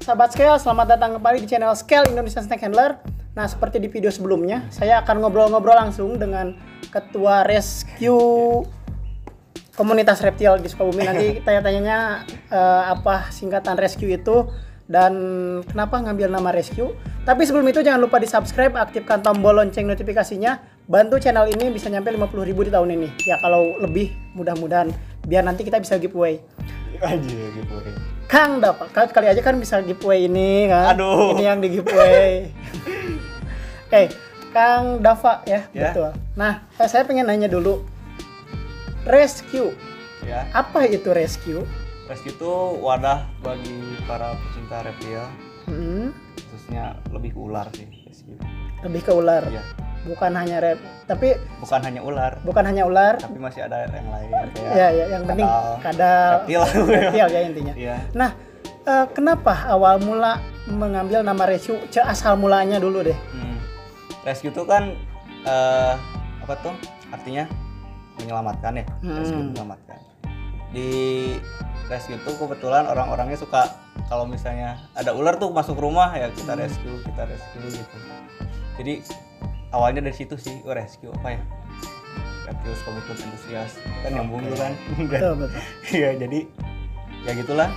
sahabat Scale, selamat datang kembali di channel Scale Indonesia Snake Handler. Nah, seperti di video sebelumnya, saya akan ngobrol-ngobrol langsung dengan Ketua Rescue Komunitas Reptil di Sukabumi. Nanti tanya-tanyanya apa singkatan Rescue itu dan kenapa ngambil nama Rescue. Tapi sebelum itu jangan lupa di subscribe, aktifkan tombol lonceng notifikasinya. Bantu channel ini bisa nyampe 50.000 di tahun ini. Ya kalau lebih mudah-mudahan biar nanti kita bisa giveaway. Anjir, giveaway. Kang dapat kali aja kan bisa giveaway ini kan. Aduh. Ini yang di giveaway. Oke, Kang Dava ya, Ya. betul. Nah, saya pengen nanya dulu. Rescue. Ya, Apa itu rescue? Rescue itu wadah bagi para pecinta reptil, khususnya lebih ke ular sih. Rescue. Lebih ke ular. Ya, Bukan hanya tapi bukan hanya ular, bukan hanya ular. tapi masih ada yang lain kayak Ya, yang penting kadal, reptil. reptil ya intinya. Iya. Nah, kenapa awal mula mengambil nama rescue? Asal mulanya dulu deh. Rescue itu kan apa tuh? Artinya menyelamatkan ya. Rescue menyelamatkan. Di rescue itu kebetulan orang-orangnya suka kalau misalnya ada ular tuh masuk rumah ya kita rescue gitu. Jadi awalnya dari situ sih, rescue apa ya? Reptiles Komunitas Entusias kan nyambung tuh kan. Betul. Iya, jadi ya gitulah.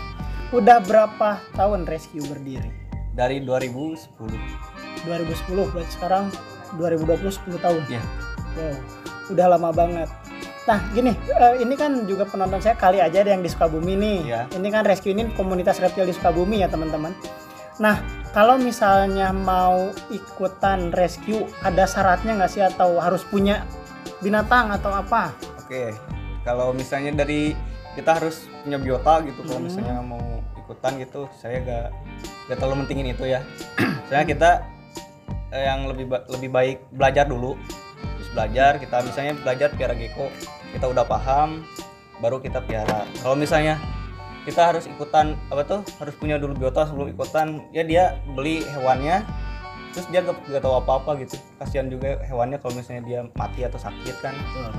Udah berapa tahun rescue berdiri? Dari 2010. 2010, berarti sekarang 2020 10 tahun. Ya. Wow, udah lama banget. Nah, gini, ini kan juga penonton saya kali aja ada yang di Sukabumi nih. Ya. Ini kan rescue ini komunitas reptil di Sukabumi ya teman-teman. Nah, kalau misalnya mau ikutan rescue, ada syaratnya nggak sih atau harus punya binatang atau apa? Oke. Kalau misalnya dari kita harus punya biota gitu kalau misalnya mau ikutan gitu, saya gak terlalu mentingin itu ya. Soalnya kita yang lebih baik belajar dulu. Terus belajar, kita misalnya belajar piara gecko, kita udah paham baru kita piara. Kalau misalnya kita harus ikutan harus punya dulu biota sebelum ikutan, ya dia beli hewannya terus dia gak tahu apa-apa gitu. Kasihan juga hewannya kalau misalnya dia mati atau sakit kan. Betul.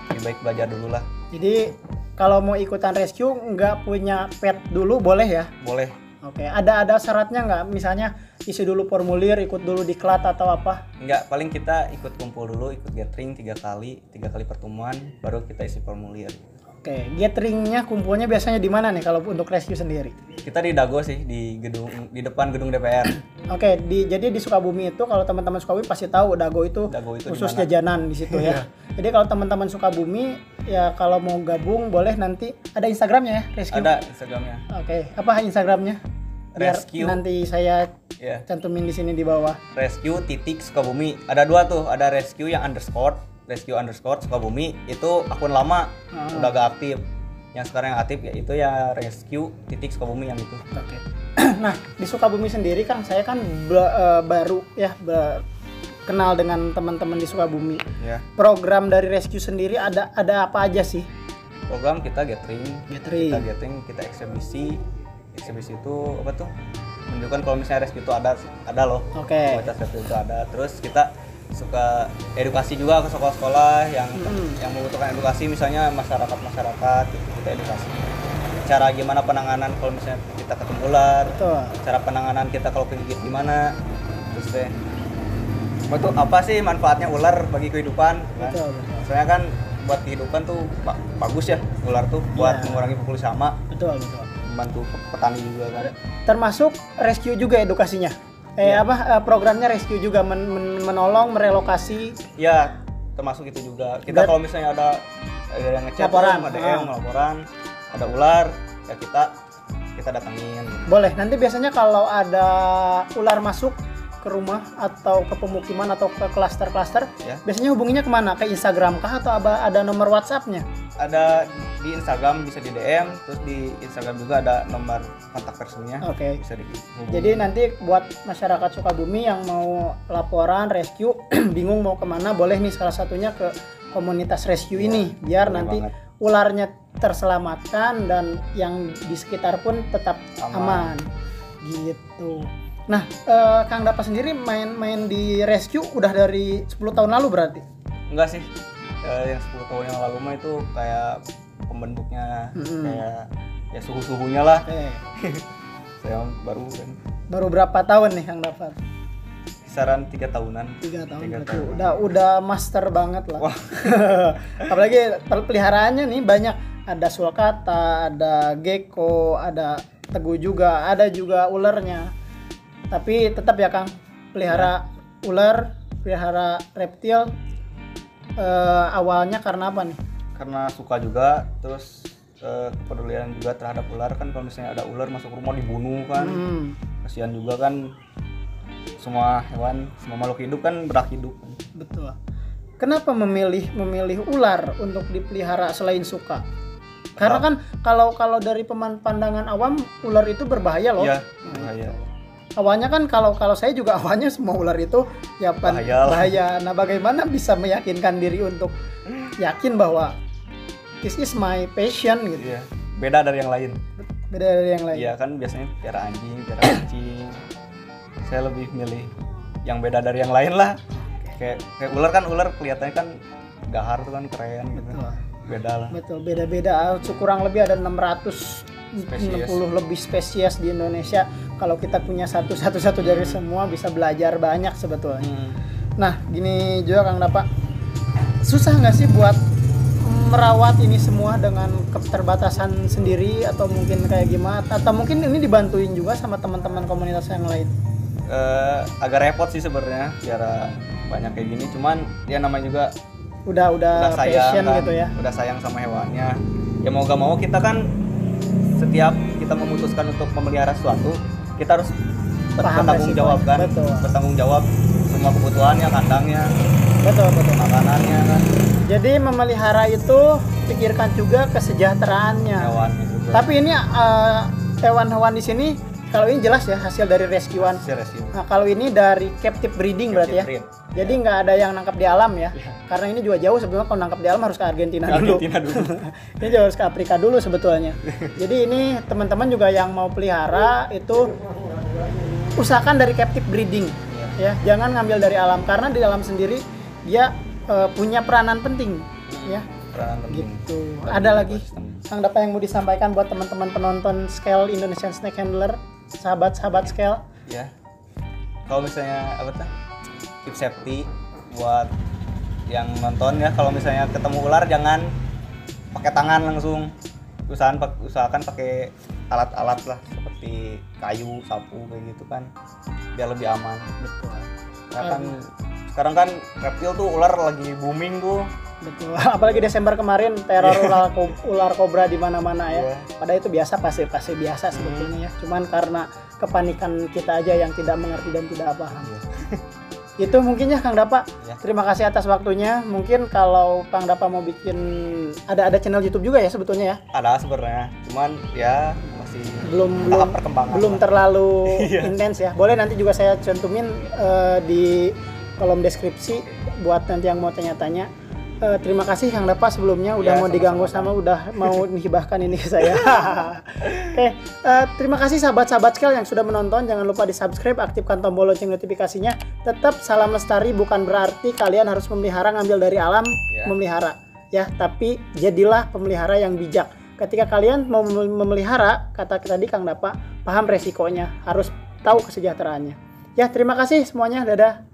Lebih baik belajar dulu lah. Jadi kalau mau ikutan rescue nggak punya pet dulu boleh ya? Boleh. Oke, ada syaratnya nggak? Misalnya isi dulu formulir, ikut dulu diklat atau apa? Enggak, paling kita ikut kumpul dulu, ikut gathering 3 kali pertemuan, baru kita isi formulir. Oke, gatheringnya kumpulnya biasanya di mana nih kalau untuk rescue sendiri? Kita di Dago sih, di depan gedung DPR. Oke, jadi di Sukabumi itu kalau teman-teman Sukabumi pasti tahu Dago itu khusus dimana? jajanan di situ ya. Jadi kalau teman-teman Sukabumi ya kalau mau gabung boleh, nanti ada Instagramnya ya, rescue. Ada Instagramnya. Oke, apa Instagramnya? Biar Rescue. nanti saya Ya. cantumin di sini di bawah. Rescue titik Sukabumi. Ada 2 tuh, ada rescue yang underscore Sukabumi, itu akun lama udah gak aktif. Yang sekarang yang aktif ya itu ya rescue titik Sukabumi yang itu. Oke. Nah, di Sukabumi sendiri kan saya kan baru ya kenal dengan teman-teman di Sukabumi. Ya. Program dari rescue sendiri ada apa aja sih? Program kita gathering. Kita eksibisi itu apa tuh? Menunjukkan kalau misalnya rescue itu ada loh. Oke. Komunitas rescue itu ada. Terus kita suka edukasi juga ke sekolah-sekolah yang membutuhkan edukasi, misalnya masyarakat gitu, kita edukasi cara gimana penanganan kalau misalnya kita ketemu ular. Betul. Cara penanganan kita kalau kegigit gimana, terus deh betul apa sih manfaatnya ular bagi kehidupan kan? Betul. Soalnya kan buat kehidupan tuh bagus ya ular tuh buat mengurangi populasi hama, Betul. membantu petani juga kan. Termasuk rescue juga edukasinya. Programnya rescue juga menolong merelokasi. Ya, termasuk itu juga. Kita kalau misalnya ada yang ngechat, Laporan. ada DM laporan, ada ular, ya kita datangin. Boleh. Nanti biasanya kalau ada ular masuk ke rumah atau ke pemukiman atau ke klaster-klaster, Ya. biasanya hubunginya kemana? Ke Instagram kah atau ada nomor WhatsApp-nya? Ada di Instagram, bisa di DM, terus di Instagram juga ada nomor kontak personnya. Oke. Bisa dihubungi. Jadi nanti buat masyarakat Sukabumi yang mau laporan rescue bingung mau kemana, boleh nih salah satunya ke komunitas rescue ini biar boleh nanti banget. ularnya terselamatkan dan yang di sekitar pun tetap aman. Gitu. Nah, Kang Dapa sendiri main di rescue udah dari 10 tahun lalu berarti? Enggak sih. Yang 10 tahun yang lalu mah itu kayak pembentuknya kayak ya suhu-suhunya lah. Saya baru kan Baru berapa tahun nih Kang dapat? kisaran 3 tahunan. 3 tahun Tiga berarti tahun. udah master banget lah. Wah. Apalagi peliharaannya nih banyak, ada sulcata, ada gecko, ada tegu juga, ada juga ulernya. Tapi tetap ya Kang, pelihara ular, pelihara reptil awalnya karena apa nih? Karena suka juga, terus kepedulian juga terhadap ular kan. Kalau misalnya ada ular masuk rumah dibunuh kan, kasihan juga kan. Semua hewan, semua makhluk hidup kan berhak hidup kan. Betul. Kenapa memilih ular untuk dipelihara selain suka? Karena kan kalau dari pandangan awam ular itu berbahaya loh. Iya, bahaya. Awalnya kan kalau saya juga awalnya semua ular itu ya bahaya. Nah, bagaimana bisa meyakinkan diri untuk yakin bahwa this is my passion gitu. Iya, beda dari yang lain. Beda dari yang lain. Iya kan biasanya piara anjing, piara kucing. Saya lebih milih yang beda dari yang lain lah. Kayak ular kan, ular kelihatannya kan gahar tuh kan, keren gitu. Betul. Beda lah. Betul, beda-beda. Kurang lebih ada 660 lebih spesies di Indonesia. Kalau kita punya satu dari semua bisa belajar banyak sebetulnya. Nah, gini juga Kang Dapa. Susah nggak sih buat merawat ini semua dengan keterbatasan sendiri, atau mungkin kayak gimana? Atau mungkin ini dibantuin juga sama teman-teman komunitas yang lain? Agak repot sih sebenarnya biar banyak kayak gini, cuman ya namanya juga udah sayang passion kan, gitu ya. udah sayang sama hewannya. Ya mau gak mau kita kan setiap kita memutuskan untuk memelihara sesuatu, kita harus bertanggung jawab kan. Betul. Bertanggung jawab semua kebutuhannya, kandangnya, Betul. makanannya kan, Jadi memelihara itu pikirkan juga kesejahteraannya. hewannya juga. Tapi ini hewan-hewan di sini kalau ini jelas ya hasil dari rescuean. Rescue. Nah, kalau ini dari captive breeding berarti ya. Breed. Jadi nggak ada yang nangkap di alam ya. Karena ini juga jauh sebetulnya, kalau nangkap di alam harus ke Argentina dulu. Ini juga harus ke Afrika dulu sebetulnya. Jadi ini teman-teman juga yang mau pelihara itu usahakan dari captive breeding. Ya, jangan ngambil dari alam karena di alam sendiri dia punya peranan penting ya. Peranan penting. Gitu. Ada lagi Kang Dapa yang mau disampaikan buat teman-teman penonton Scale Indonesian Snake Handler, sahabat-sahabat Scale? Ya. Kalau misalnya apa tuh? Keep safety buat yang nonton ya. Kalau misalnya ketemu ular jangan pakai tangan langsung. Usahakan pakai alat-alat lah seperti kayu, sapu kayak gitu kan. Biar lebih aman. Betul. Ya kan sekarang kan reptil tuh ular lagi booming tuh. Betul. Apalagi Desember kemarin teror ular kobra di mana-mana ya. Padahal itu biasa, pasti biasa sebetulnya ya. Cuman karena kepanikan kita aja yang tidak mengerti dan tidak paham. Itu mungkin ya Kang Dapa. Terima kasih atas waktunya. Mungkin kalau Kang Dapa mau bikin ada channel YouTube juga ya sebetulnya ya. Ada sebenarnya. Cuman ya masih belum perkembangan. Belum terlalu intens ya. Boleh nanti juga saya cantumin di kolom deskripsi buat nanti yang mau tanya-tanya. Terima kasih Kang Dapa sebelumnya udah mau diganggu sama udah mau menghibahkan ini ke saya. Oke, terima kasih sahabat-sahabat Scale yang sudah menonton. Jangan lupa di-subscribe, aktifkan tombol lonceng notifikasinya. Tetap salam lestari bukan berarti kalian harus memelihara ngambil dari alam memelihara ya, tapi jadilah pemelihara yang bijak. Ketika kalian mau memelihara, kata tadi Kang Dapa, paham resikonya, harus tahu kesejahteraannya. Ya, terima kasih semuanya. Dadah.